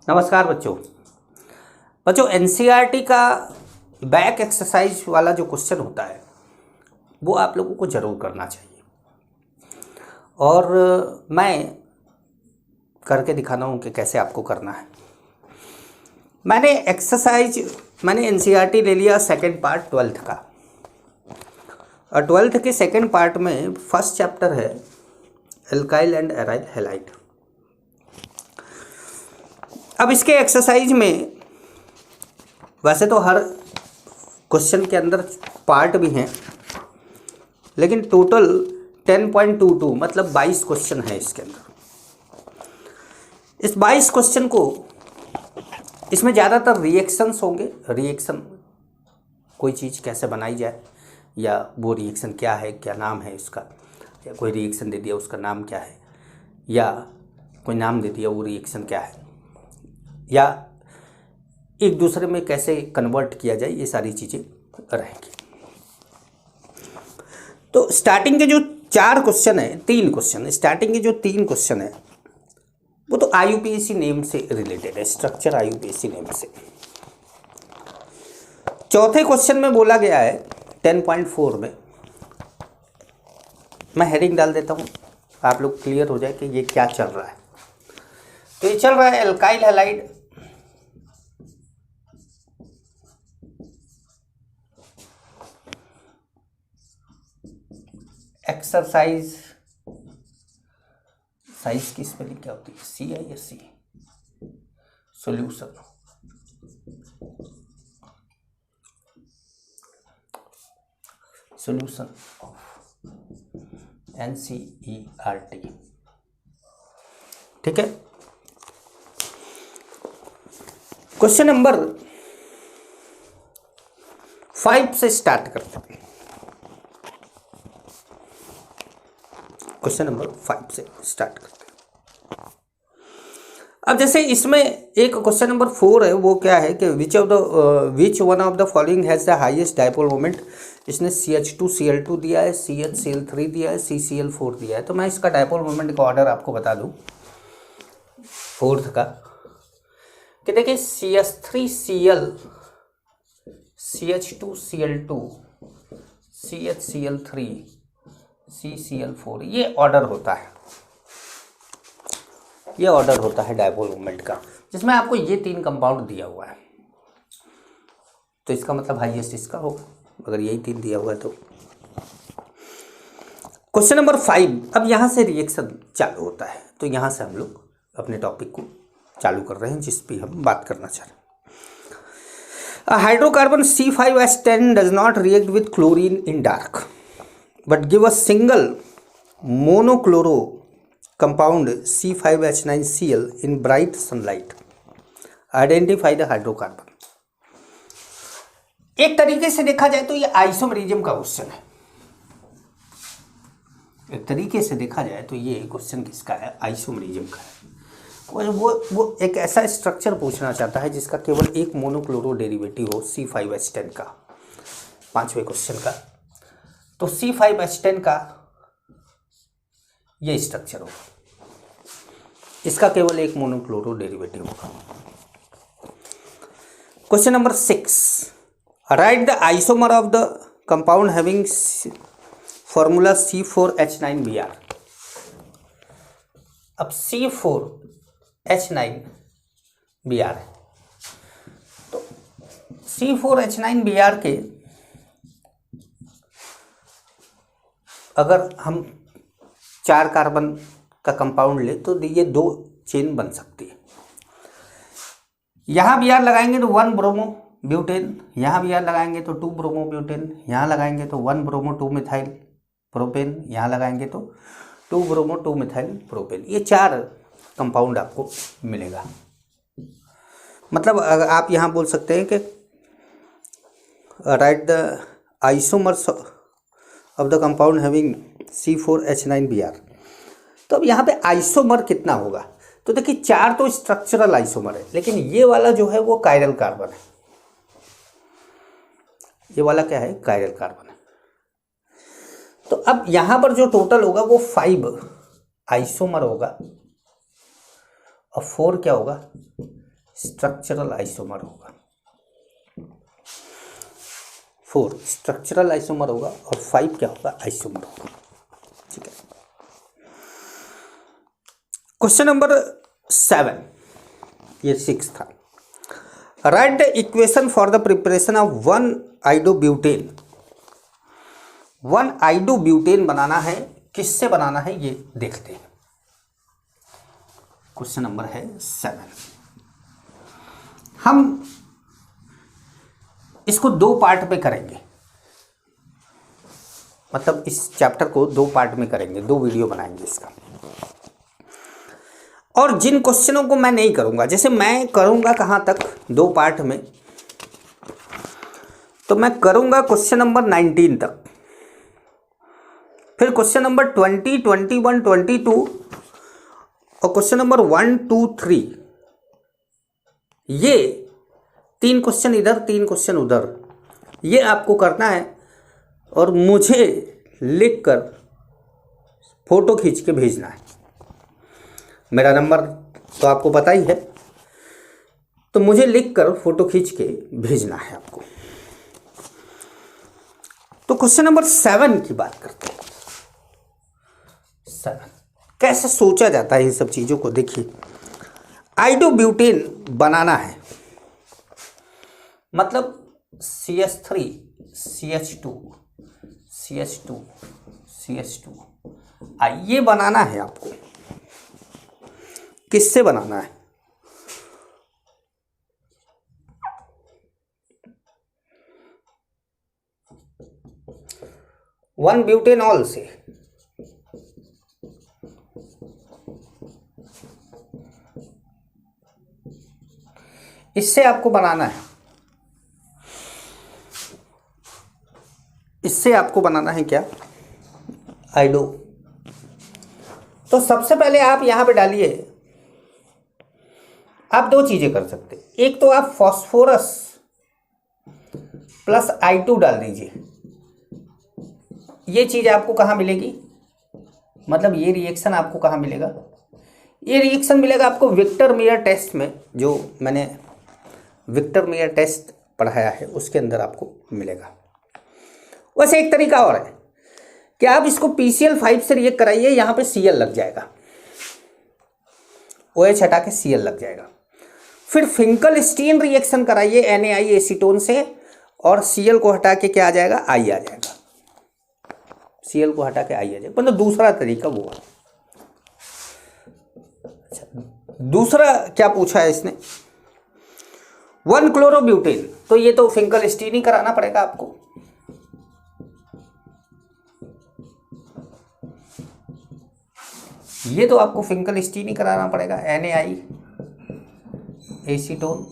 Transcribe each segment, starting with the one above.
नमस्कार बच्चों। एनसीईआरटी का बैक एक्सरसाइज वाला जो क्वेश्चन होता है वो आप लोगों को ज़रूर करना चाहिए और मैं करके दिखाना हूँ कि कैसे आपको करना है। मैंने एनसीईआरटी ले लिया सेकंड पार्ट 12th का, और 12th के सेकंड पार्ट में फर्स्ट चैप्टर है एल्काइल एंड एराइल हैलाइड। अब इसके एक्सरसाइज में वैसे तो हर क्वेश्चन के अंदर पार्ट भी हैं, लेकिन टोटल 10.22 मतलब 22 क्वेश्चन है इसके अंदर। इस 22 क्वेश्चन को इसमें ज़्यादातर रिएक्शंस होंगे। रिएक्शन कोई चीज़ कैसे बनाई जाए, या वो रिएक्शन क्या है, क्या नाम है उसका, या कोई रिएक्शन दे दिया उसका नाम क्या है, या कोई नाम दे दिया वो रिएक्शन क्या है, या एक दूसरे में कैसे कन्वर्ट किया जाए, ये सारी चीज़ें रहेंगी। तो स्टार्टिंग के जो 4 क्वेश्चन है, 3 क्वेश्चन स्टार्टिंग के जो 3 क्वेश्चन है वो तो आईयूपीएसी नेम से रिलेटेड है, स्ट्रक्चर आईयूपीएसी नेम से। चौथे क्वेश्चन में बोला गया है 10.4 में, मैं हेडिंग डाल देता हूँ, आप लोग क्लियर हो जाए कि ये क्या चल रहा है। तो ये चल रहा है एल्काइल हैलाइड एक्सरसाइज। साइज की स्पेलिंग क्या होती है? CISC। Solution of NCERT। ठीक है, क्वेश्चन नंबर 5 से स्टार्ट करते हैं। क्वेश्चन नंबर 5 से स्टार्ट करते हैं। अब जैसे इसमें एक क्वेश्चन नंबर 4 है, वो क्या है कि which one of the following has the highest dipole moment. इसने CH2Cl2 दिया है, CHCl3 दिया है, CCl4 दिया है। तो मैं इसका डाइपोल मोमेंट का ऑर्डर आपको बता दूं 4th का, कि देखिए CH3Cl, CH2Cl2, CHCl3, CCl4, ये ऑर्डर होता है, ये ऑर्डर होता है डाइपोल मोमेंट का, जिसमें आपको ये 3 कंपाउंड दिया हुआ है। तो इसका मतलब हाईएस्ट इसका होगा, अगर यही 3 दिया हुआ है तो। क्वेश्चन नंबर 5, अब यहाँ से रिएक्शन चालू होता है। तो यहाँ से हम लोग अपने टॉपिक को चालू कर रहे हैं जिस पे हम बात करना चाह रहे हैं। Hydrocarbon C5H10 does not react with chlorine in dark but give a single monochloro compound C5H9Cl in bright sunlight. Identify the hydrocarbon. एक तरीके से देखा जाए तो ये आइसोमरिज्म का क्वेश्चन है। एक तरीके से देखा जाए तो ये क्वेश्चन किसका है? आइसोमरिज्म का है। वो एक ऐसा स्ट्रक्चर पूछना चाहता है जिसका केवल एक मोनोक्लोरो डेरिवेटिव हो C5H10 का, 5वें क्वेश्चन का। तो C5H10 का ये स्ट्रक्चर होगा, इसका केवल एक मोनोक्लोरो डेरिवेटिव होगा। Question number 6, right the isomer of the compound having formula C4H9Br। अब C4H9Br है, तो C4H9Br के अगर हम 4 कार्बन का कंपाउंड ले तो ये 2 चेन बन सकती है। यहाँ Br लगाएंगे तो 1 ब्रोमो ब्यूटेन, यहाँ Br लगाएंगे तो 2 ब्रोमो ब्यूटेन, यहाँ लगाएंगे तो 1 ब्रोमो 2 मिथाइल प्रोपेन, यहाँ लगाएंगे तो 2 ब्रोमो 2 मिथाइल प्रोपेन। ये 4 कंपाउंड आपको मिलेगा। मतलब अगर आप यहाँ बोल सकते हैं कि right the isomers of the compound having C4H9Br। तो अब यहाँ पे आइसोमर कितना होगा? तो देखिए 4 तो स्ट्रक्चरल आइसोमर है, लेकिन ये वाला जो है वो कायरल कार्बन है। ये वाला क्या है? कायरल कार्बन है। तो अब यहाँ पर जो टोटल होगा वो 5 आइसोमर होगा, और 4 क्या होगा? स्ट्रक्चरल आइसोमर होगा, 4 स्ट्रक्चरल आइसोमर होगा और 5 क्या होगा, आइसोमर होगा। ठीक है। क्वेश्चन नंबर 7, ये 6 था। Write the equation for the preparation of one iodobutane. One iodobutane बनाना है, किससे बनाना है ये देखते हैं। क्वेश्चन नंबर है 7। हम इसको 2 पार्ट पे करेंगे, मतलब इस चैप्टर को 2 पार्ट में करेंगे, 2 वीडियो बनाएंगे इसका। और जिन क्वेश्चनों को मैं नहीं करूंगा, जैसे मैं करूंगा कहां तक 2 पार्ट में, तो मैं करूंगा क्वेश्चन नंबर 19 तक, फिर क्वेश्चन नंबर 20, 21, 22 और क्वेश्चन नंबर 1, 2, 3, ये 3 क्वेश्चन इधर 3 क्वेश्चन उधर, ये आपको करना है और मुझे लिखकर फोटो खींच के भेजना है। मेरा नंबर तो आपको पता ही है, तो मुझे लिखकर फोटो खींच के भेजना है आपको। तो क्वेश्चन नंबर 7 की बात करते हैं। 7 कैसे सोचा जाता है इन सब चीजों को देखिए। आइडोब्यूटेन बनाना है, मतलब CH3 CH2 CH2 CH2 ये बनाना है आपको। किससे बनाना है? वन ब्यूटेनॉल से। इससे आपको बनाना है, इससे आपको बनाना है क्या, आइडो। तो सबसे पहले आप यहां पे डालिए, आप 2 चीजें कर सकते हैं। एक तो आप फास्फोरस प्लस I2 डाल दीजिए। ये चीज आपको कहां मिलेगी, मतलब ये रिएक्शन आपको कहां मिलेगा, ये रिएक्शन मिलेगा आपको विक्टर मेयर टेस्ट में, जो मैंने विक्टर मेयर टेस्ट पढ़ाया है उसके अंदर आपको मिलेगा। वैसे एक तरीका और है कि आप इसको PCl5 से रिएक्ट कराइए, यहां पे Cl लग जाएगा, OH हटा के Cl लग जाएगा। फिर फिंकलस्टीन रिएक्शन कराइए NaI एसीटोन से, और Cl को हटा के क्या आ जाएगा, I आ जाएगा। Cl को हटा के I आ जाएगा, मतलब दूसरा तरीका वो है। अच्छा, दूसरा क्या पूछा है इसने, 1-क्लोरोब्यूटेन। तो ये तो फिंकलस्टीन ही कराना पड़ेगा आपको। ये तो आपको फिंकलस्टीन ही कराना पड़ेगा, NaI एसीटोन।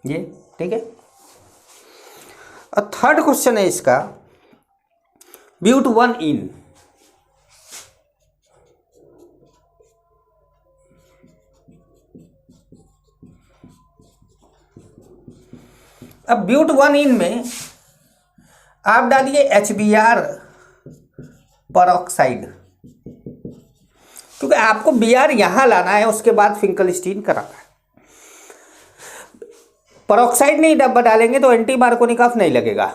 ये ठीक है। और थर्ड क्वेश्चन है इसका, ब्यूट-1-इन। अब ब्यूट-1-इन में आप डालिए HBr परऑक्साइड, क्योंकि आपको Br यहां लाना है, उसके बाद फिंकलस्टीन कराना है। परऑक्साइड नहीं डब्बा डालेंगे तो एंटी मार्कोनिकॉफ नहीं लगेगा,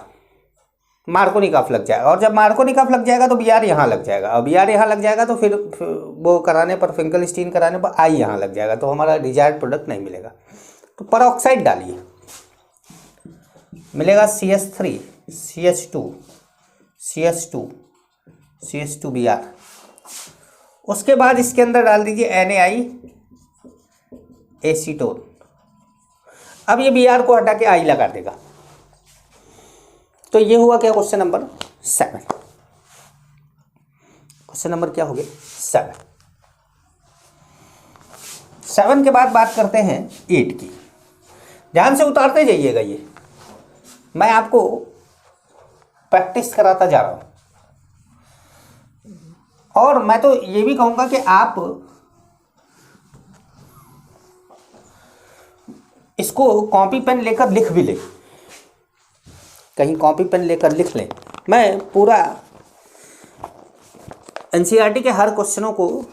मार्कोनिकॉफ लग जाएगा, और जब मार्कोनिकॉफ लग जाएगा तो Br यहाँ लग जाएगा, और Br यहाँ लग जाएगा तो फिर वो कराने पर, फिंकलस्टीन कराने पर I यहाँ लग जाएगा, तो हमारा डिजायर्ड प्रोडक्ट नहीं मिलेगा। तो परऑक्साइड डालिए, मिलेगा CH3 CH2 CH2 CH2Br। उसके बाद इसके अंदर डाल दीजिए NaI एसीटोन। अब ये Br को हटा के I लगा देगा। तो ये हुआ क्या, क्वेश्चन नंबर 7। क्वेश्चन नंबर क्या हो गया, 7। 7 के बाद बात करते हैं 8 की। ध्यान से उतारते जाइएगा, ये मैं आपको प्रैक्टिस कराता जा रहा हूं। और मैं तो ये भी कहूंगा कि आप इसको कॉपी पेन लेकर लिख भी लें, कहीं कॉपी पेन लेकर लिख लें। मैं पूरा एनसीईआरटी के हर क्वेश्चनों को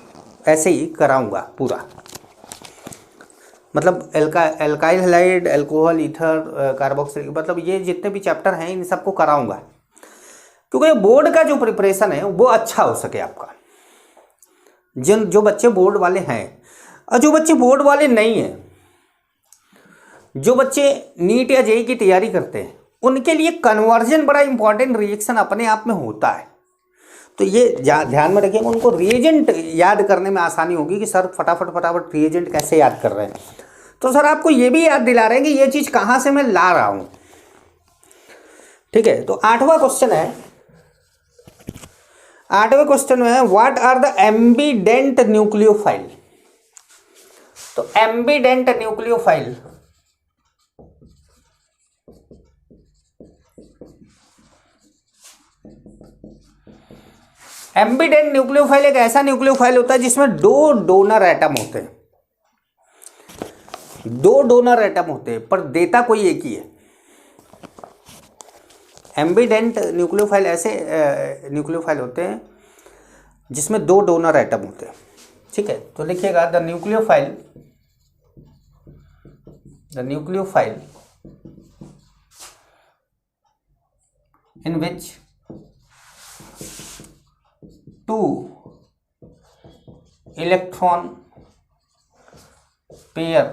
ऐसे ही कराऊंगा पूरा, मतलब alkyl halide, alcohol, ether, carboxylic, मतलब ये जितने भी चैप्टर हैं इन सबको कराऊंगा, क्योंकि बोर्ड का जो प्रिपरेशन है वो अच्छा हो सके आपका। जो बच्चे बोर्ड वाले हैं और जो बच्चे बोर्ड वाले नहीं हैं, जो बच्चे नीट या जेईई की तैयारी करते हैं, उनके लिए कन्वर्जन बड़ा इंपॉर्टेंट रिएक्शन अपने आप में होता है। तो ये ध्यान में रखिएगा, उनको रिएजेंट याद करने में आसानी होगी कि सर फटाफट रिएजेंट कैसे याद कर रहे हैं। तो सर आपको ये भी याद दिला रहे हैं कि ये चीज़ कहाँ से मैं ला रहा हूँ। ठीक है, तो 8वां क्वेश्चन है, 8वें क्वेश्चन में है व्हाट आर द एम्बीडेंट न्यूक्लियोफाइल। तो एम्बीडेंट न्यूक्लियोफाइल एम्बीडेंट न्यूक्लियोफाइल एक ऐसा न्यूक्लियोफाइल होता है जिसमें 2 डोनर एटम होते हैं, 2 डोनर एटम होते हैं पर देता कोई एक ही है। एम्बीडेंट न्यूक्लियोफाइल ऐसे न्यूक्लियोफाइल होते हैं जिसमें 2 डोनर एटम होते हैं। ठीक है, तो लिखिएगा the nucleophile in which 2 electron pair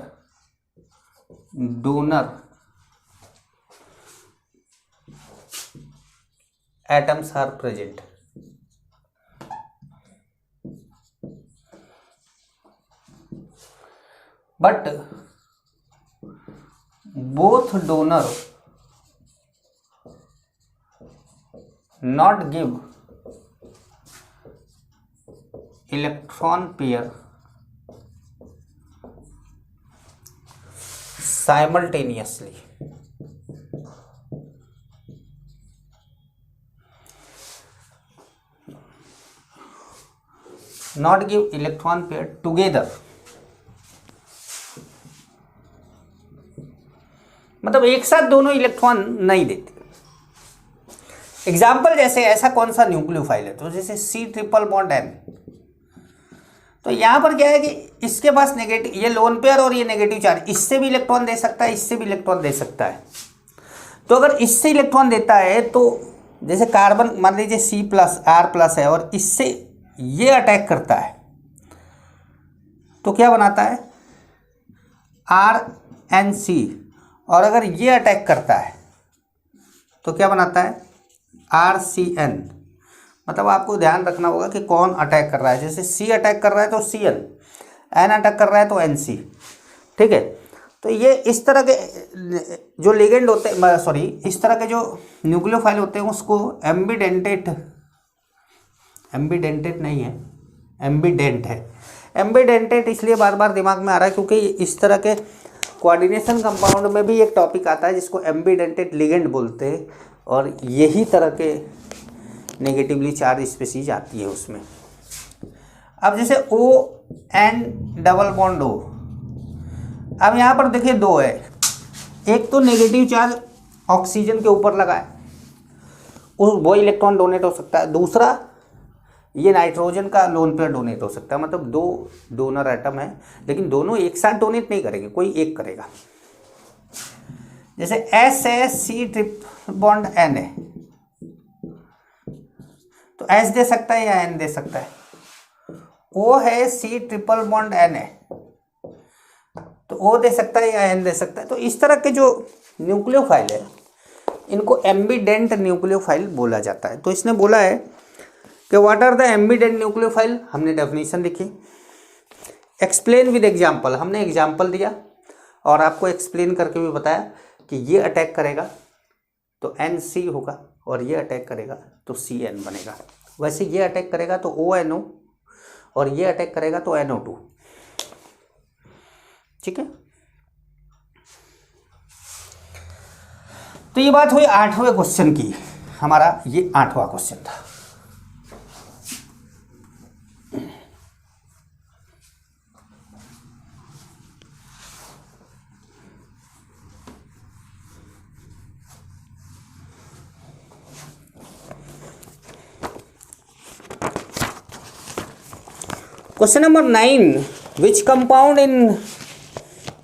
donor atoms are present. But both donor not give electron pair simultaneously. Not give electron pair together, मतलब एक साथ दोनों इलेक्ट्रॉन नहीं देते। एग्जाम्पल जैसे ऐसा कौन सा न्यूक्लियोफाइल है, तो जैसे C∧N। तो यहां पर क्या है कि इसके पास नेगेटिव, ये लोन पेयर और ये नेगेटिव चार्ज, इससे भी इलेक्ट्रॉन दे सकता है, इससे भी इलेक्ट्रॉन दे सकता है। तो अगर इससे इलेक्ट्रॉन देता है तो जैसे कार्बन मान लीजिए C+R+ है और इससे ये अटैक करता है तो क्या बनाता है RNC, और अगर ये अटैक करता है तो क्या बनाता है RCN। मतलब आपको ध्यान रखना होगा कि कौन अटैक कर रहा है। जैसे C अटैक कर रहा है तो CN, N अटैक कर रहा है तो NC। ठीक है, तो ये इस तरह के जो लिगेंड होते हैं, सॉरी इस तरह के जो न्यूक्लियोफाइल होते हैं उसको एम्बीडेंटेट नहीं है, एम्बीडेंट है। एम्बीडेंटेट इसलिए बार बार दिमाग में आ रहा है क्योंकि इस तरह के कोऑर्डिनेशन कंपाउंड में भी एक टॉपिक आता है जिसको एम्बीडेंटेट लिगेंड बोलते हैं, और यही तरह के नेगेटिवली चार्ज स्पीशीज आती है उसमें। अब जैसे ON डबल बॉन्ड O, अब यहाँ पर देखिए 2 है, एक तो नेगेटिव चार्ज ऑक्सीजन के ऊपर लगा है, वो इलेक्ट्रॉन डोनेट हो सकता है। दूसरा ये नाइट्रोजन का लोन पेयर डोनेट हो सकता है। मतलब 2 डोनर एटम है लेकिन दोनों एक साथ डोनेट नहीं करेंगे, कोई एक करेगा। जैसे S है C∧N है तो S दे सकता है या N दे सकता है। O है C∧N है तो O दे सकता है या N दे सकता है। तो इस तरह के जो न्यूक्लियोफाइल है इनको एम्बीडेंट न्यूक्लियोफाइल बोला जाता है। तो इसने बोला है कि व्हाट आर द एम्बीडेंट न्यूक्लियोफाइल, हमने डेफिनेशन लिखी, एक्सप्लेन विद एग्जाम्पल, हमने एग्जाम्पल दिया और आपको एक्सप्लेन करके भी बताया कि ये अटैक करेगा तो NC होगा और ये अटैक करेगा तो CN बनेगा। वैसे ये अटैक करेगा तो ONO और ये अटैक करेगा तो NO2। ठीक है, तो ये बात हुई 8वें क्वेश्चन की। हमारा ये 8वां क्वेश्चन था। Question number 9, which compound in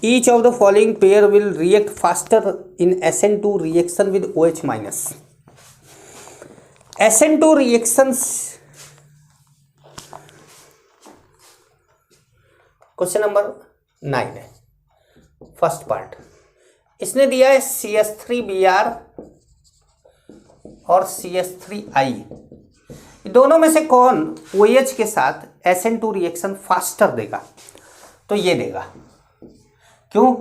each of the following pair will react faster in SN2 reaction with OH minus. SN2 reactions, question number 9 है, फर्स्ट पार्ट। इसने दिया है CH3Br और CH3I, दोनों में से कौन OH के साथ SN2 रिएक्शन फास्टर देगा? तो ये देगा। क्यों?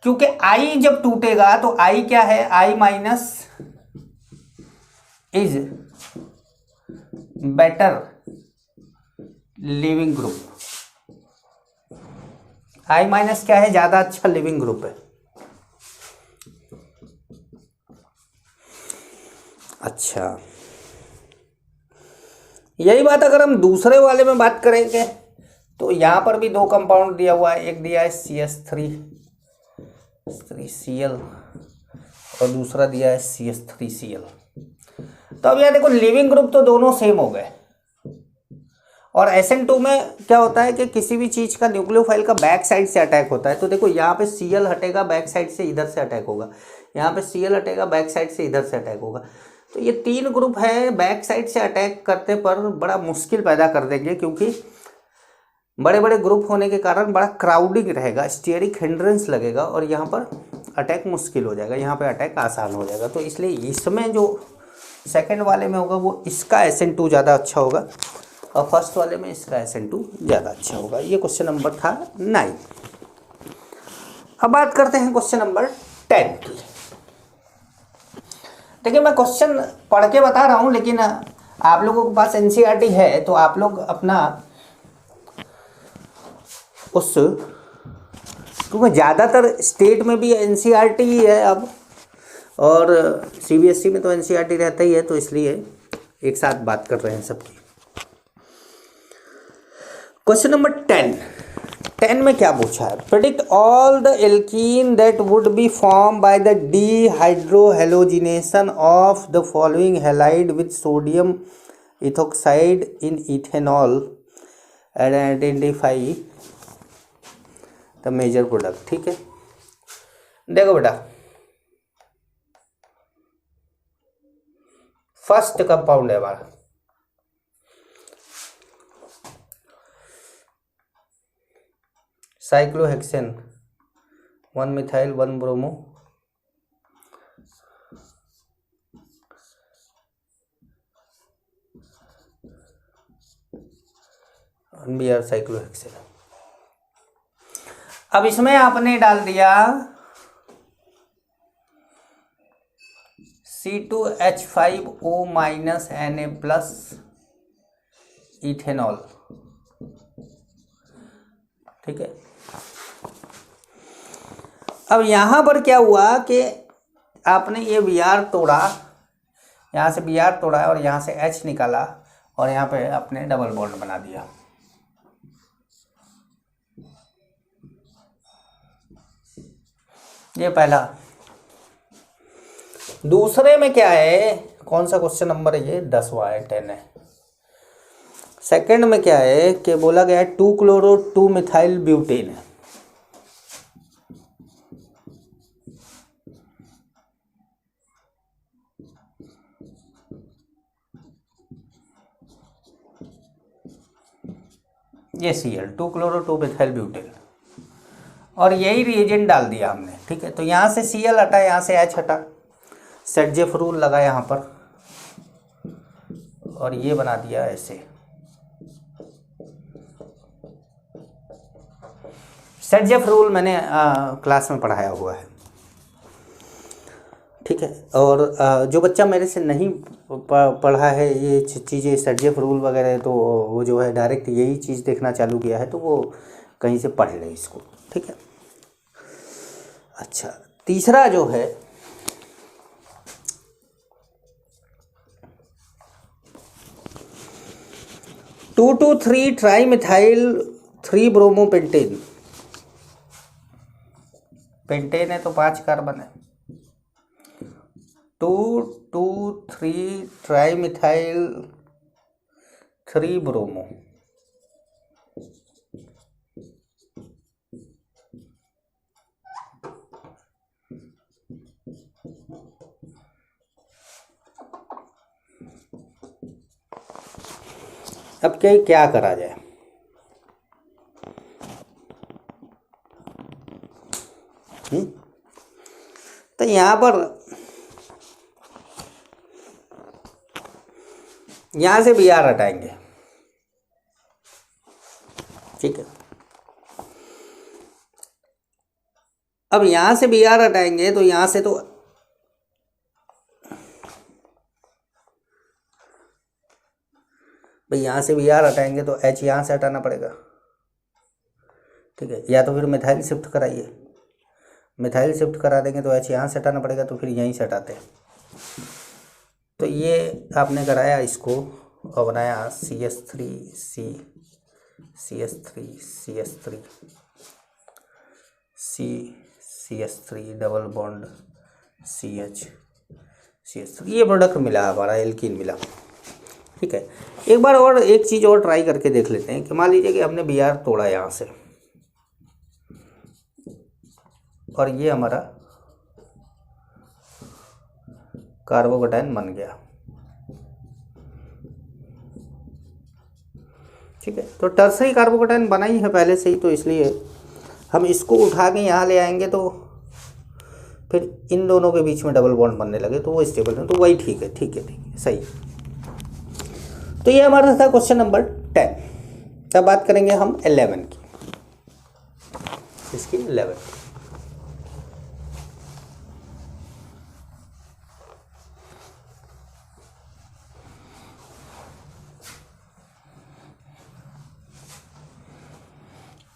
क्योंकि I जब टूटेगा तो I क्या है? I minus is better leaving group. I minus क्या है? ज्यादा अच्छा लिविंग ग्रुप है। अच्छा, यही बात अगर हम दूसरे वाले में बात करेंगे तो यहां पर भी दो कंपाउंड दिया हुआ है, एक दिया है CH3Cl और दूसरा दिया है CH3Cl। तो अब यह देखो, लिविंग ग्रुप तो दोनों सेम हो गए। और SN2 में क्या होता है कि किसी भी चीज का न्यूक्लियोफाइल का बैक साइड से अटैक होता है। तो देखो यहाँ पे Cl हटेगा, बैक साइड से इधर से अटैक होगा, यहाँ पे Cl हटेगा, बैक साइड से इधर से अटैक होगा। तो ये तीन ग्रुप है, बैक साइड से अटैक करते पर बड़ा मुश्किल पैदा कर देंगे, क्योंकि बड़े बड़े ग्रुप होने के कारण बड़ा क्राउडिंग रहेगा, स्टीयरिक हिंड्रेंस लगेगा और यहाँ पर अटैक मुश्किल हो जाएगा, यहाँ पे अटैक आसान हो जाएगा। तो इसलिए इसमें जो सेकंड वाले में होगा वो इसका SN2 ज़्यादा अच्छा होगा और फर्स्ट वाले में इसका SN2 ज़्यादा अच्छा होगा। ये क्वेश्चन नंबर था 9। अब बात करते हैं क्वेश्चन नंबर 10 की। देखिए, मैं क्वेश्चन पढ़ के बता रहा हूँ, लेकिन आप लोगों के पास NCERT है तो आप लोग अपना उस, क्योंकि ज़्यादातर स्टेट में भी NCERT ही है अब और CBSE में तो NCERT रहता ही है, तो इसलिए एक साथ बात कर रहे हैं सबकी। क्वेश्चन नंबर 10 में क्या पूछा है? Predict all the alkene that would be form by the dehydrohalogenation of the following halide with sodium ethoxide in ethanol and identify the major product. ठीक है, देखो बेटा, फर्स्ट कंपाउंड है हमारा cyclohexane, 1 methyl 1 bromo, BR cyclohexane. अब इसमें आपने डाल दिया C2H5O minus Na plus ethanol. ठीक है, अब यहाँ पर क्या हुआ कि आपने ये Br तोड़ा, यहाँ से Br तोड़ा और यहाँ से H निकाला और यहाँ पे आपने डबल बॉन्ड बना दिया। ये पहला। दूसरे में क्या है? कौन सा क्वेश्चन नंबर है ये? 10वां है, 10 है। सेकंड में क्या है कि बोला गया है 2-क्लोरो 2-मिथाइल ब्यूटेन है। ये Cl 2-क्लोरो 2-मिथाइल ब्यूटेन, और यही रिएजेंट डाल दिया हमने। ठीक है, तो यहाँ से Cl हटा, यहाँ से H हटा, सेटजेफ रूल लगा यहाँ पर और ये बना दिया ऐसे। सेटजेफ रूल मैंने क्लास में पढ़ाया हुआ है। ठीक है, और जो बच्चा मेरे से नहीं पढ़ा है ये चीज़ें, सेटजेफ रूल वगैरह, तो वो जो है डायरेक्ट यही चीज़ देखना चालू किया है, तो वो कहीं से पढ़ ले इसको। ठीक है, अच्छा, तीसरा जो है 2,2,3 ट्राईमिथाइल 3 ब्रोमोपेंटेन। पेंटेन है तो 5 कार्बन है। 2,2,3 ट्राईमिथाइल 3 ब्रोमो, अब क्या करा जाए। तो यहाँ पर यहाँ से बी आर हटाएंगे, ठीक है। अब यहाँ से बी आर हटाएंगे तो यहाँ से तो भाई यहाँ से बी आर हटाएंगे तो एच यहाँ से हटाना पड़ेगा, ठीक है। या तो फिर मिथाइल शिफ्ट कराइए, मिथाइल शिफ्ट करा देंगे तो एच यहाँ से हटाना पड़ेगा, तो फिर यहीं से हटाते हैं। तो ये आपने कराया इसको और बनाया CH3 CH3 double bond CH3, ये प्रोडक्ट मिला हमारा, एल्कीन मिला, ठीक है। एक बार और एक चीज़ और ट्राई करके देख लेते हैं कि मान लीजिए कि हमने बी आर तोड़ा यहाँ से और ये हमारा कार्बोकेटायन बन गया, ठीक है। तो टर्सरी कार्बोकेटायन बना ही है पहले से ही, तो इसलिए हम इसको उठा के यहाँ ले आएंगे तो फिर इन दोनों के बीच में डबल बॉन्ड बनने लगे तो वो स्टेबल है, तो वही ठीक है, ठीक है, ठीक है, सही। तो ये हमारा था क्वेश्चन नंबर 10। तब बात करेंगे हम 11 की, इसकी 11।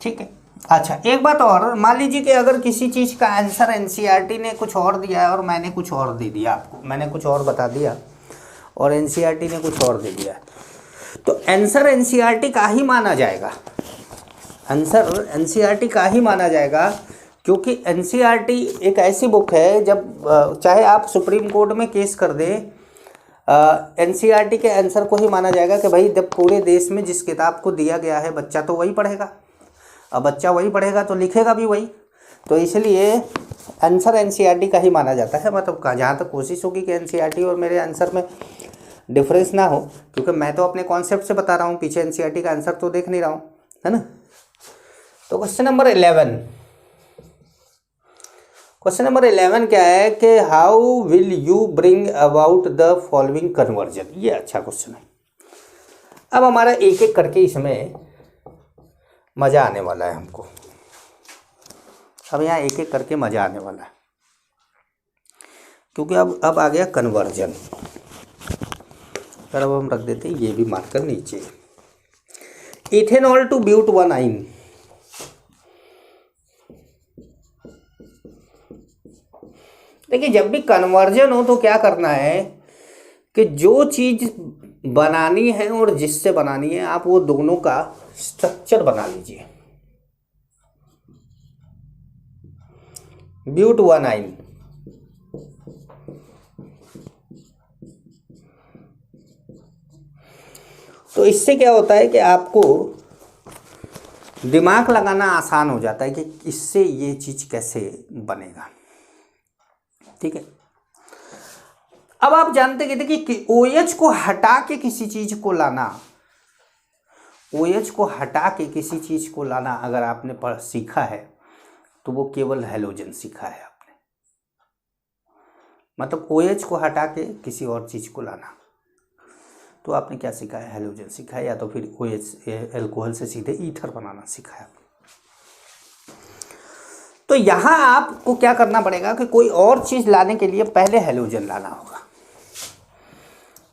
ठीक है। अच्छा, एक बात और, मान लीजिए कि अगर किसी चीज़ का आंसर एनसीईआरटी ने कुछ और दिया है और मैंने कुछ और दे दिया, आपको मैंने कुछ और बता दिया और एनसीईआरटी ने कुछ और दे दिया, तो आंसर एनसीईआरटी का ही माना जाएगा, आंसर एनसीईआरटी का ही माना जाएगा, क्योंकि एनसीईआरटी एक ऐसी बुक है, जब चाहे आप सुप्रीम कोर्ट में केस कर दें, एनसीईआरटी के आंसर को ही माना जाएगा कि भाई जब पूरे देश में जिस किताब को दिया गया है बच्चा तो वही पढ़ेगा, अब बच्चा वही पढ़ेगा तो लिखेगा भी वही, तो इसलिए आंसर एनसीईआरटी का ही माना जाता है। मतलब जहाँ तक कोशिश होगी कि एनसीईआरटी और मेरे आंसर में डिफरेंस ना हो, क्योंकि मैं तो अपने कॉन्सेप्ट से बता रहा हूँ, पीछे एनसीईआरटी का आंसर तो देख नहीं रहा हूँ, है ना। तो क्वेश्चन नंबर 11, क्वेश्चन नंबर 11 क्या है कि how will you bring about the following conversion. ये अच्छा क्वेश्चन है। अब हमारा एक एक करके इसमें मज़ा आने वाला है हमको, अब यहाँ एक एक करके मज़ा आने वाला है, क्योंकि अब आ गया कन्वर्जन। पर अब हम रख देते हैं ये भी मार्कर नीचे, इथेनॉल टू ब्यूटवानाइन। देखिए, जब भी कन्वर्जन हो तो क्या करना है कि जो चीज़ बनानी है और जिससे बनानी है आप वो दोनों का स्ट्रक्चर बना लीजिए। ब्यूटवानाइन, तो इससे क्या होता है कि आपको दिमाग लगाना आसान हो जाता है कि इससे ये चीज़ कैसे बनेगा, ठीक है। अब आप जानते हैं कि OH को हटा के किसी चीज़ को लाना, OH को हटा के किसी चीज़ को लाना अगर आपने सीखा है तो वो केवल हैलोजन सीखा है आपने। मतलब OH को हटा के किसी और चीज़ को लाना, तो आपने क्या सीखा है, हैलोजन सीखा है, या तो फिर OH एल्कोहल से सीधे ईथर बनाना सीखा है। तो यहाँ आपको क्या करना पड़ेगा कि कोई और चीज़ लाने के लिए पहले हैलोजन लाना होगा।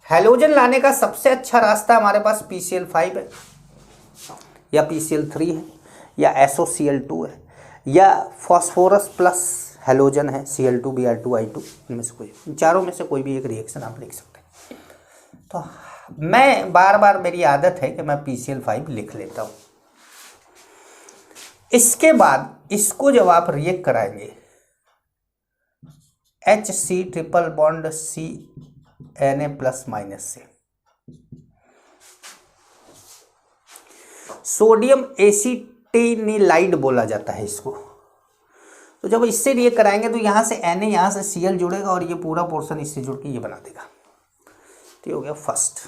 हैलोजन लाने का सबसे अच्छा रास्ता हमारे पास PCl5 है या PCl3 है या SOCl2 है या फॉस्फोरस प्लस हैलोजन है Cl2 Br2I2, इनमें से कोई, चारों में से कोई भी एक रिएक्शन आप लिख सकते हैं। तो मैं बार बार, मेरी आदत है कि मैं PCl5 लिख लेता हूँ। इसके बाद इसको जब आप रिएक्ट कराएंगे HC triple bond CNA plus minus से, सोडियम एसिटेनिलाइड बोला जाता है इसको। तो जब इससे रिएक्ट कराएंगे तो यहाँ से Na, यहाँ से Cl जुड़ेगा और ये पूरा पोर्शन इससे जुड़ के ये बना देगा। तो ये हो गया फर्स्ट।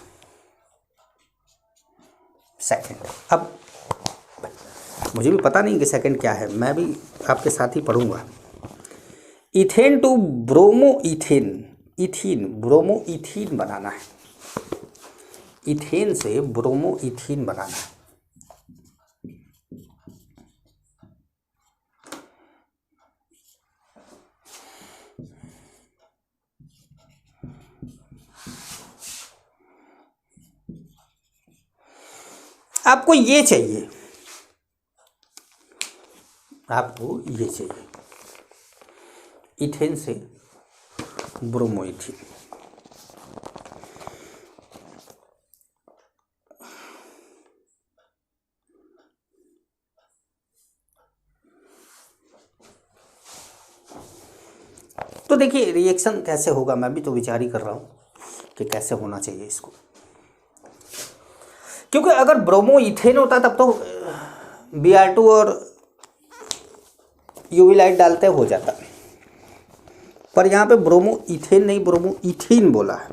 सेकंड। अब मुझे भी पता नहीं कि सेकंड क्या है, मैं भी आपके साथ ही पढ़ूंगा। Ethane to bromo ethane, ethene bromo ethene बनाना है, इथेन से ब्रोमो इथीन बनाना है। आपको ये चाहिए, आपको ये चाहिए, इथेन से ब्रोमो इथीन। तो देखिए रिएक्शन कैसे होगा, मैं भी तो विचार ही कर रहा हूँ कि कैसे होना चाहिए इसको, क्योंकि अगर ब्रोमो इथेन होता तब तो Br2 और यूवी लाइट डालते हो जाता, पर यहाँ पे ब्रोमो इथेन नहीं ब्रोमो इथीन बोला है।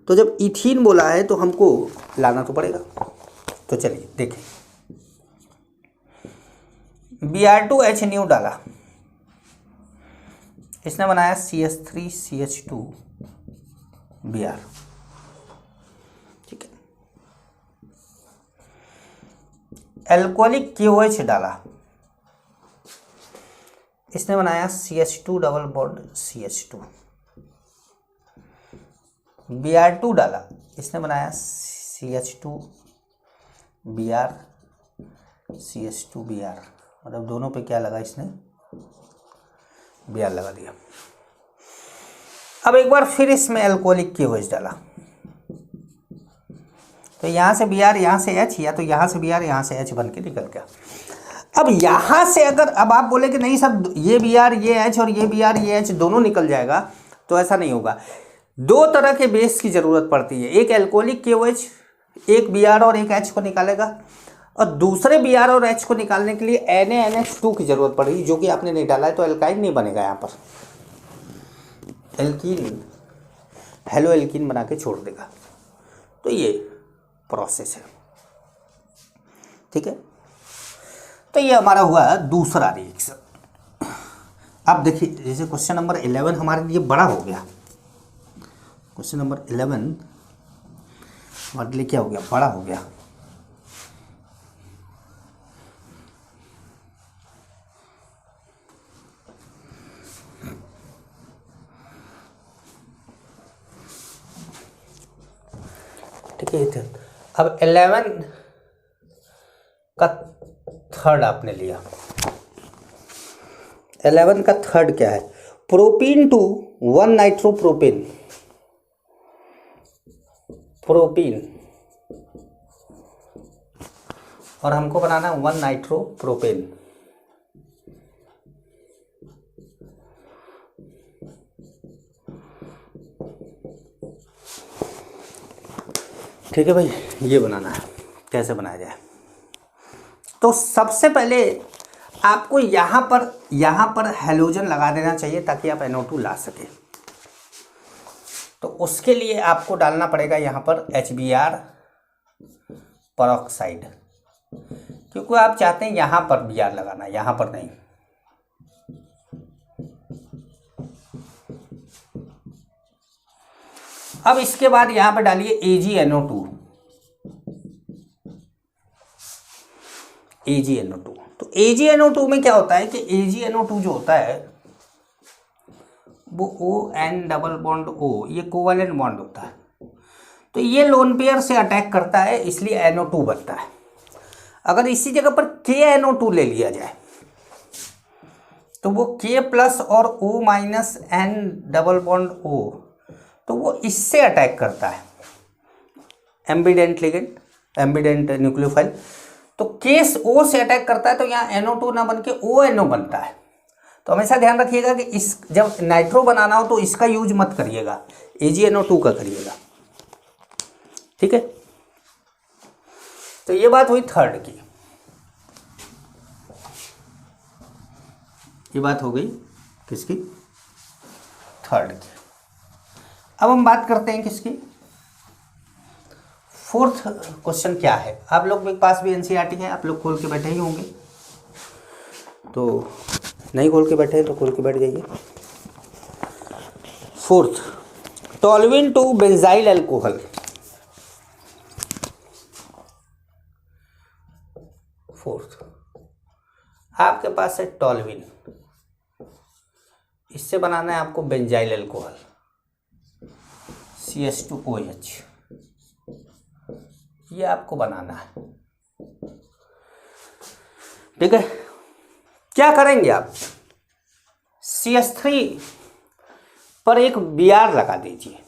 तो जब इथीन बोला है तो हमको लाना तो पड़ेगा। तो चलिए देखें, Br2H न्यू डाला, इसने बनाया CH3CH2 Br, ठीक है। एल्कोहलिक KOH डाला, इसने बनाया CH2 double bond CH2। Br2 डाला, इसने बनाया CH2 Br CH2 Br, मतलब दोनों पे क्या लगा, इसने Br लगा दिया। अब एक बार फिर इसमें एल्कोहलिक KOH डाला, तो यहाँ से Br यहाँ से H, या तो यहाँ से Br यहाँ से H बन के निकल गया। अब यहाँ से अगर अब आप बोले कि नहीं सब ये Br ये H और ये Br ये H दोनों निकल जाएगा, तो ऐसा नहीं होगा। दो तरह के बेस की ज़रूरत पड़ती है, एक एल्कोहलिक KOH एक Br और एक H को निकालेगा, और दूसरे Br और H को निकालने के लिए NaNH2 की ज़रूरत पड़ेगी, जो कि आपने नहीं डाला है, तो एल्काइन नहीं बनेगा। यहाँ पर एल्कीन हेलो एल्कीन बना के छोड़ देगा। तो ये प्रोसेस है, ठीक है। तो ये हमारा हुआ दूसरा रिएक्शन। अब देखिए जैसे क्वेश्चन नंबर 11 हमारे लिए बड़ा हो गया, क्वेश्चन नंबर 11 हमारे लिए क्या हो गया, बड़ा हो गया। ठीक है, अब 11 का थर्ड आपने लिया, 11 का थर्ड क्या है, प्रोपीन टू 1 नाइट्रोप्रोपेन, प्रोपीन, और हमको बनाना 1 नाइट्रोप्रोपेन। ठीक है भाई, ये बनाना है, कैसे बनाया जाए। तो सबसे पहले आपको यहाँ पर हैलोजन लगा देना चाहिए ताकि आप NO2 ला सके। तो उसके लिए आपको डालना पड़ेगा यहाँ पर HBr परऑक्साइड, क्योंकि आप चाहते हैं यहाँ पर Br लगाना, यहाँ पर नहीं। अब इसके बाद यहाँ पे डालिए AgNO2, AgNO2। तो AgNO2 में क्या होता है कि AgNO2 जो होता है वो ON डबल बॉन्ड O, ये कोवैलेंट बॉन्ड होता है। तो ये लोन पेयर से अटैक करता है, इसलिए NO2 बनता है। अगर इसी जगह पर KNO2 ले लिया जाए तो वो K प्लस और O minus N double bond O, तो वो इससे अटैक करता है, एम्बिडेंट लिगेंड, एम्बिडेंट न्यूक्लियोफाइल। तो केस O से अटैक करता है, तो यहाँ NO2 ना बन के ONO बनता है। तो हमेशा ध्यान रखिएगा कि इस जब नाइट्रो बनाना हो तो इसका यूज मत करिएगा, AgNO2 का करिएगा, ठीक है। तो ये बात हुई थर्ड की, ये बात हो गई किसकी, थर्ड की। अब हम बात करते हैं किसकी, फोर्थ क्वेश्चन क्या है, आप लोग के पास भी एनसीईआरटी है, आप लोग खोल के बैठे ही होंगे, तो नहीं खोल के बैठे हैं तो खोल के बैठ जाइए। Fourth, toluene to benzyl alcohol. Fourth आपके पास है टोल्यूइन, इससे बनाना है आपको बेंजाइल अल्कोहल CH2OH, ये आपको बनाना है। ठीक है, क्या करेंगे आप, CH3 पर एक Br लगा दीजिए।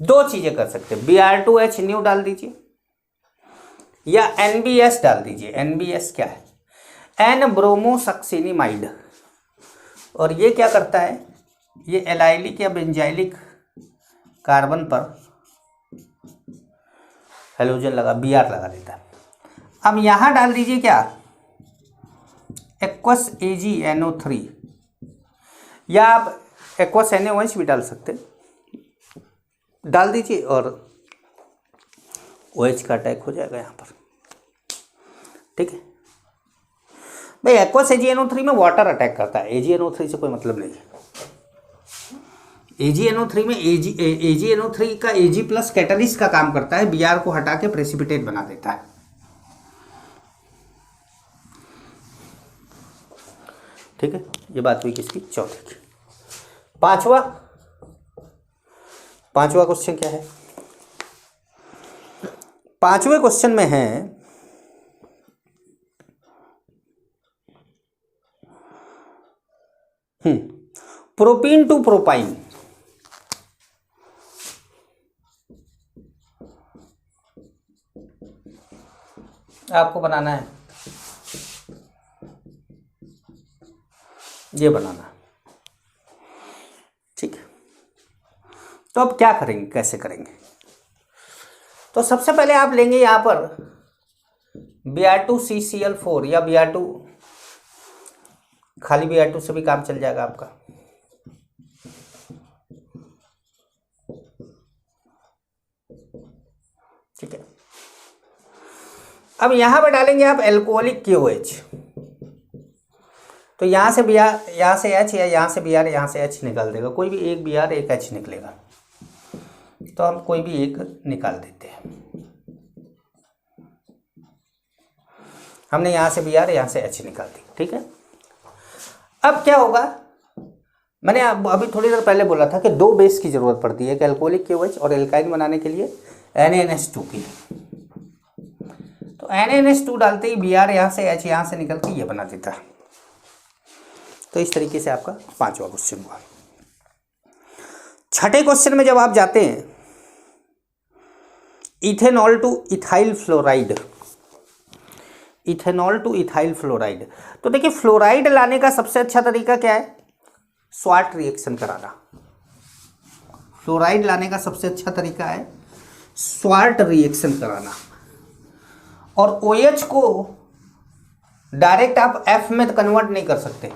दो चीजें कर सकते हैं, Br2H न्यू डाल दीजिए या NBS डाल दीजिए। NBS क्या है, एन ब्रोमोसक्सिनिमाइड, और ये क्या करता है, ये एलाइलिक या बेंजाइलिक कार्बन पर हेलोजन लगा Br लगा देता है। अब यहां डाल दीजिए क्या, एक्वस AgNO3, या आप एक्वस NaOH भी डाल सकते हैं, डाल दीजिए और OH का अटैक हो जाएगा यहाँ पर। ठीक है भाई, एक्वस AgNO3 में वाटर अटैक करता है, AgNO3 से कोई मतलब नहीं है। AgNO3 में AgNO3 का Ag प्लस कैटलिस्ट का काम करता है, Br को हटा के प्रेसिपिटेट बना देता है। ठीक है, ये बात हुई किसकी, चौथे की। पांचवा क्वेश्चन क्या है, पांचवें क्वेश्चन में है प्रोपीन टू प्रोपाइन। आपको बनाना है, ये बनाना है। ठीक है, तो अब क्या करेंगे, कैसे करेंगे, तो सबसे पहले आप लेंगे यहां पर Br2CCl4 या Br2, खाली Br2 से भी काम चल जाएगा आपका। ठीक है, अब यहां पर डालेंगे आप एल्कोहलिक KOH, तो यहां से Br, यहां से H या यहां से Br, यहां से H निकाल देगा, कोई भी एक Br एक H निकलेगा, तो हम कोई भी एक निकाल देते हैं। हमने यहां से Br, यहां से H निकाल दी। ठीक है, अब क्या होगा, मैंने अभी थोड़ी देर पहले बोला था कि दो बेस की जरूरत पड़ती है, एक एल्कोहलिक KOH और एल्काइन बनाने के लिए NaNH2 की। तो NaNH2 डालते ही Br यहां से H यहां से निकल के ये बना देता है। तो इस तरीके से आपका पांचवा क्वेश्चन हुआ। छठे क्वेश्चन में जब आप जाते हैं, ethanol two ethyl fluoride, ethanol two ethyl fluoride, तो देखिए फ्लोराइड लाने का सबसे अच्छा तरीका क्या है, स्वार्ट रिएक्शन कराना। फ्लोराइड लाने का सबसे अच्छा तरीका है स्वार्ट रिएक्शन कराना, और OH को डायरेक्ट आप F में कन्वर्ट नहीं कर सकते,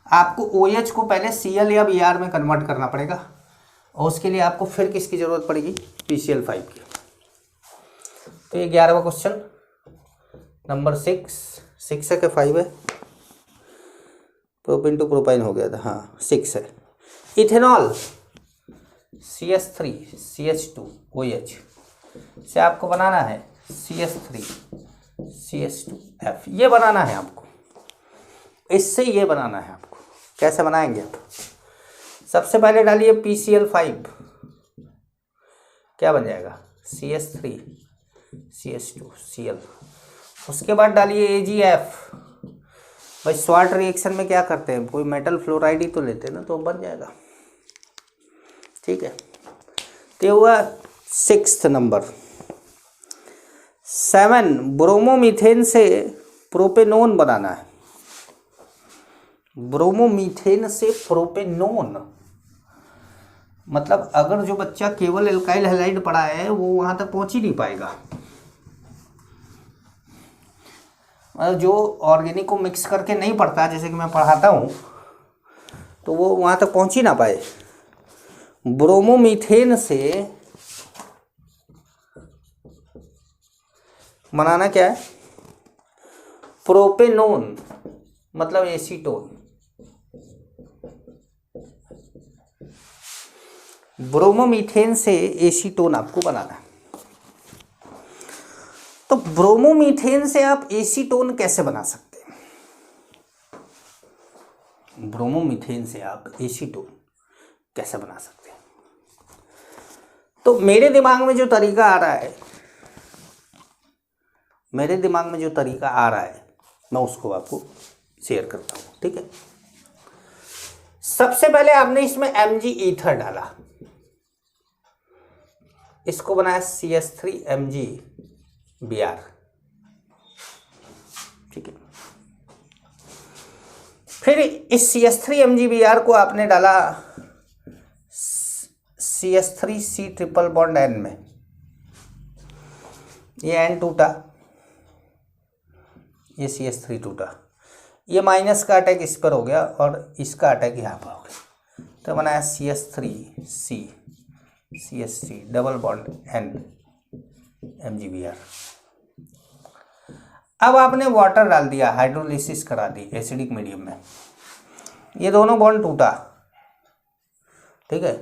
आपको OH को पहले Cl या Br में कन्वर्ट करना पड़ेगा, और उसके लिए आपको फिर किसकी जरूरत पड़ेगी, PCl5 की। तो ये 11वां क्वेश्चन नंबर 6 है कि 5 है, प्रोपीन टू प्रोपाइन हो गया था, हाँ 6 है। इथेनॉल CH3 CH2OH से आपको बनाना है CH3 CH2F, ये बनाना है आपको, इससे ये बनाना है आपको। कैसे बनाएंगे आप, सबसे पहले डालिए PCl5, क्या बन जाएगा CH3 CH2Cl, उसके बाद डालिए AgF। भाई स्वार्ट रिएक्शन में क्या करते हैं, कोई मेटल फ्लोराइड ही तो लेते हैं ना, तो बन जाएगा। ठीक है, तो हुआ 6th नंबर। 7, ब्रोमोमीथेन से प्रोपेनोन बनाना है। ब्रोमोमीथेन से प्रोपेनोन मतलब अगर जो बच्चा केवल एल्काइल हैलाइड पढ़ा है वो वहां तक पहुंच ही नहीं पाएगा, जो ऑर्गेनिक को मिक्स करके नहीं पढ़ता, जैसे कि मैं पढ़ाता हूँ, तो वो वहाँ तक पहुँच ही ना पाए। ब्रोमोमीथेन से बनाना क्या है, प्रोपेनोन मतलब एसीटोन, ब्रोमोमीथेन से एसीटोन आपको बनाना है। तो ब्रोमोमीथेन से आप एसीटोन कैसे बना सकते हैं, ब्रोमोमीथेन से आप एसीटोन कैसे बना सकते हैं? तो मेरे दिमाग में जो तरीका आ रहा है, मैं उसको आपको शेयर करता हूं, ठीक है। सबसे पहले आपने इसमें Mg ईथर डाला, इसको बनाया CH3MgBr, ठीक है। फिर इस CH3MgBr को आपने डाला CH3C ट्रिपल बॉन्ड N में, ये N टूटा, ये CH3 टूटा, ये माइनस का अटैक इस पर हो गया और इसका अटैक यहाँ पर हो गया, तो बनाया CH3C CH3 double bond N MgBr। अब आपने वाटर डाल दिया, हाइड्रोलिसिस करा दी एसिडिक मीडियम में, ये दोनों बॉन्ड टूटा, ठीक है,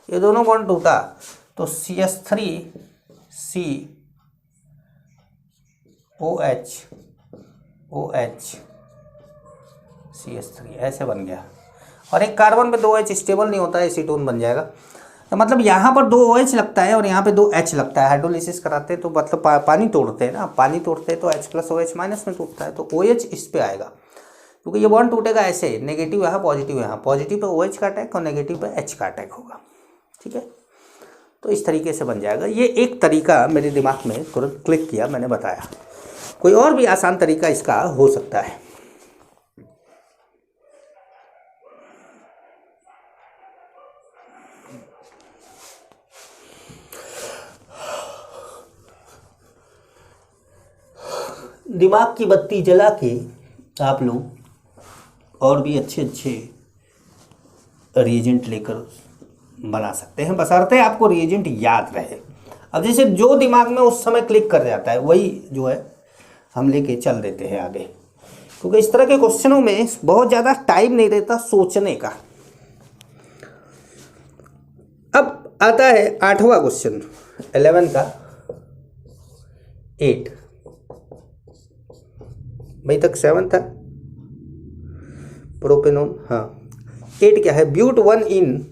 ये दोनों बॉन्ड टूटा, तो CH3COH CH3 ऐसे बन गया, और एक कार्बन पे 2 H स्टेबल नहीं होता है, एसीटोन बन जाएगा। तो मतलब यहाँ पर 2 OH लगता है और यहाँ पे 2 H लगता है, हाइड्रोलिसिस कराते हैं तो मतलब पानी तोड़ते हैं ना, पानी तोड़ते हैं तो H प्लस OH माइनस में टूटता है, तो OH इस पे आएगा, क्योंकि ये बॉन्ड टूटेगा ऐसे, नेगेटिव यहाँ पॉजिटिव यहाँ, पॉजिटिव पे OH का अटैक और नेगेटिव पे H का अटैक होगा, ठीक है। तो इस तरीके से बन जाएगा। ये एक तरीका मेरे दिमाग में तुरंत क्लिक किया, मैंने बताया। कोई और भी आसान तरीका इसका हो सकता है। दिमाग की बत्ती जला के आप लोग और भी अच्छे अच्छे रिएजेंट लेकर बना सकते हैं, बशर्ते आपको रिएजेंट याद रहे। अब जैसे जो दिमाग में उस समय क्लिक कर जाता है वही जो है हम लेके चल देते हैं आगे, क्योंकि इस तरह के क्वेश्चनों में बहुत ज़्यादा टाइम नहीं रहता सोचने का। अब आता है 8वां क्वेश्चन, 11 का 8, भाई तक 7 था प्रोपेनोन, हाँ 8 क्या है, ब्यूट 1 इन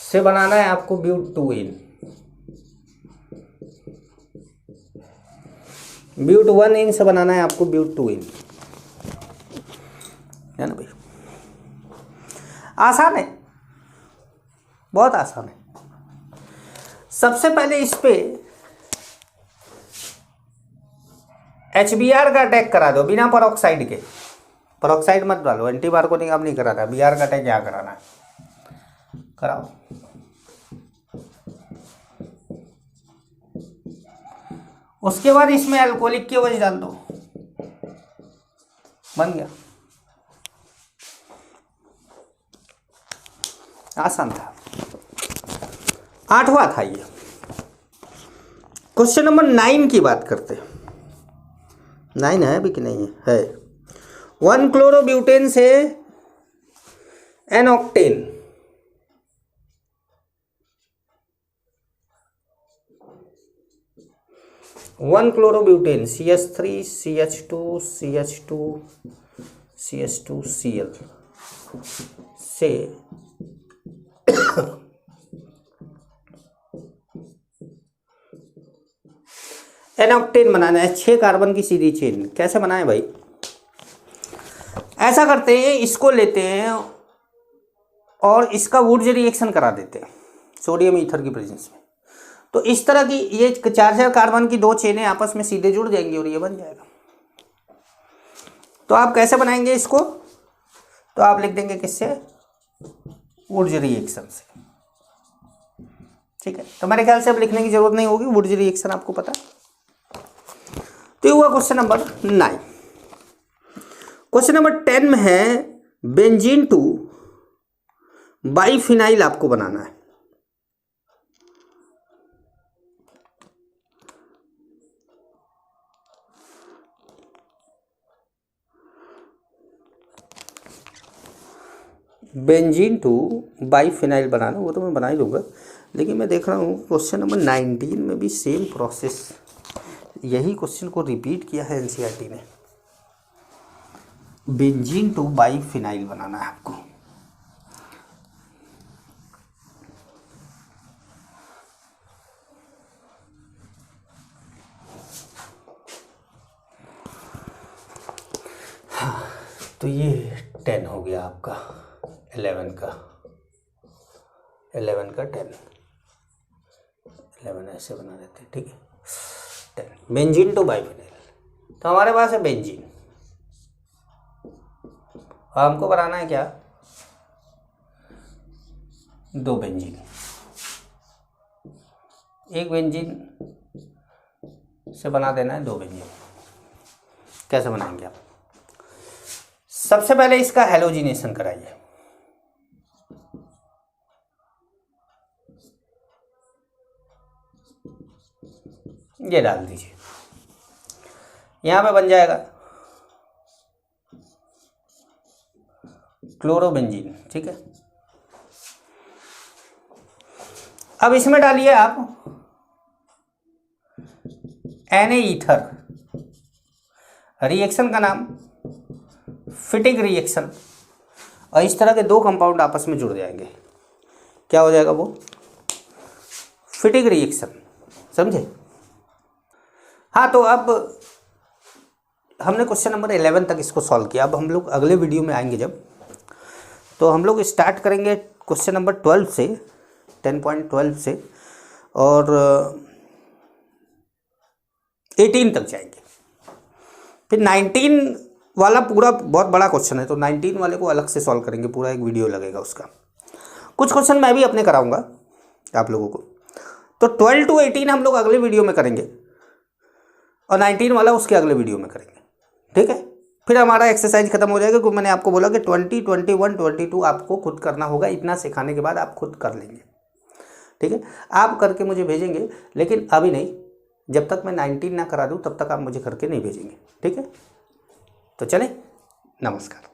से बनाना है आपको ब्यूट 2 इन, ब्यूट 1 इन से बनाना है आपको ब्यूट 2 इन, है ना भाई। आसान है, बहुत आसान है। सबसे पहले इस पे HBr का अटैक करा दो बिना परऑक्साइड के, परऑक्साइड मत डालो, एंटी बार को काम नहीं कराना, Br का अटैक यहाँ कराना है, कराओ। उसके बाद इसमें अल्कोहलिक की वजह डाल दो, बन गया, आसान था। 8वां था ये। क्वेश्चन नंबर 9 की बात करते हैं। 9 है अभी कि नहीं है? 1 क्लोरोब्यूटेन से N octane, one chlorobutane CH3 CH2 CH2 CH2Cl से एन ऑक्टेन बनाना है, 6 कार्बन की सीधी चेन। कैसे बनाएं भाई? ऐसा करते हैं, इसको लेते हैं और इसका वुड्स रिएक्शन करा देते हैं सोडियम ईथर की प्रेजेंस में। तो इस तरह की ये 4 कार्बन की 2 चेनें आपस में सीधे जुड़ जाएंगी और ये बन जाएगा। तो आप कैसे बनाएंगे इसको? तो आप लिख देंगे किससे? वुड्स रिएक्शन से। ठीक है, तो मेरे ख्याल से अब लिखने की जरूरत नहीं होगी, वुड्स रिएक्शन आपको पता है। तो ये हुआ क्वेश्चन नंबर 9। क्वेश्चन नंबर 10 में है बेंजीन टू बाइफिनाइल आपको बनाना है। बेंजीन टू बाइफिनाइल बनाना, वो तो मैं बना ही दूंगा, लेकिन मैं देख रहा हूँ क्वेश्चन नंबर 19 में भी सेम प्रोसेस, यही क्वेश्चन को रिपीट किया है एनसीईआरटी ने। बेंजीन टू बाइफिनाइल बनाना है आपको। हाँ, तो ये 10 हो गया आपका, 11 का 10, 11 ऐसे बना देते हैं, ठीक है। 10 बेंजीन टू बाइफिनाइल, तो हमारे पास है बेंजीन, हमको बनाना है क्या, 2 बेंजीन। एक बेंजीन से बना देना है 2 बेंजीन। कैसे बनाएंगे आप, सबसे पहले इसका हैलोजिनेशन कराइए। ये डाल दीजिए, यहां पे बन जाएगा क्लोरोबेंजीन, ठीक है। अब इसमें डालिए आप Na ईथर, रिएक्शन का नाम फिटिंग रिएक्शन, और इस तरह के 2 कंपाउंड आपस में जुड़ जाएंगे, क्या हो जाएगा वो, फिटिंग रिएक्शन, समझे। हाँ, तो अब हमने क्वेश्चन नंबर 11 तक इसको सॉल्व किया। अब हम लोग अगले वीडियो में आएंगे जब, तो हम लोग स्टार्ट करेंगे क्वेश्चन नंबर 12 से, 10.12 से, और 18 तक जाएंगे। फिर 19 वाला पूरा बहुत बड़ा क्वेश्चन है, तो 19 वाले को अलग से सॉल्व करेंगे, पूरा एक वीडियो लगेगा उसका। कुछ क्वेश्चन मैं भी अपने कराऊंगा आप लोगों को। तो 12 to 18 हम लोग अगले वीडियो में करेंगे, और 19 वाला उसके अगले वीडियो में करेंगे, ठीक है। फिर हमारा एक्सरसाइज खत्म हो जाएगा, क्योंकि मैंने आपको बोला कि 20, 21, 22 आपको खुद करना होगा। इतना सिखाने के बाद आप खुद कर लेंगे, ठीक है। आप करके मुझे भेजेंगे, लेकिन अभी नहीं, जब तक मैं 19 ना करा दूँ तब तक आप मुझे करके नहीं भेजेंगे, ठीक है। तो चलें, नमस्कार।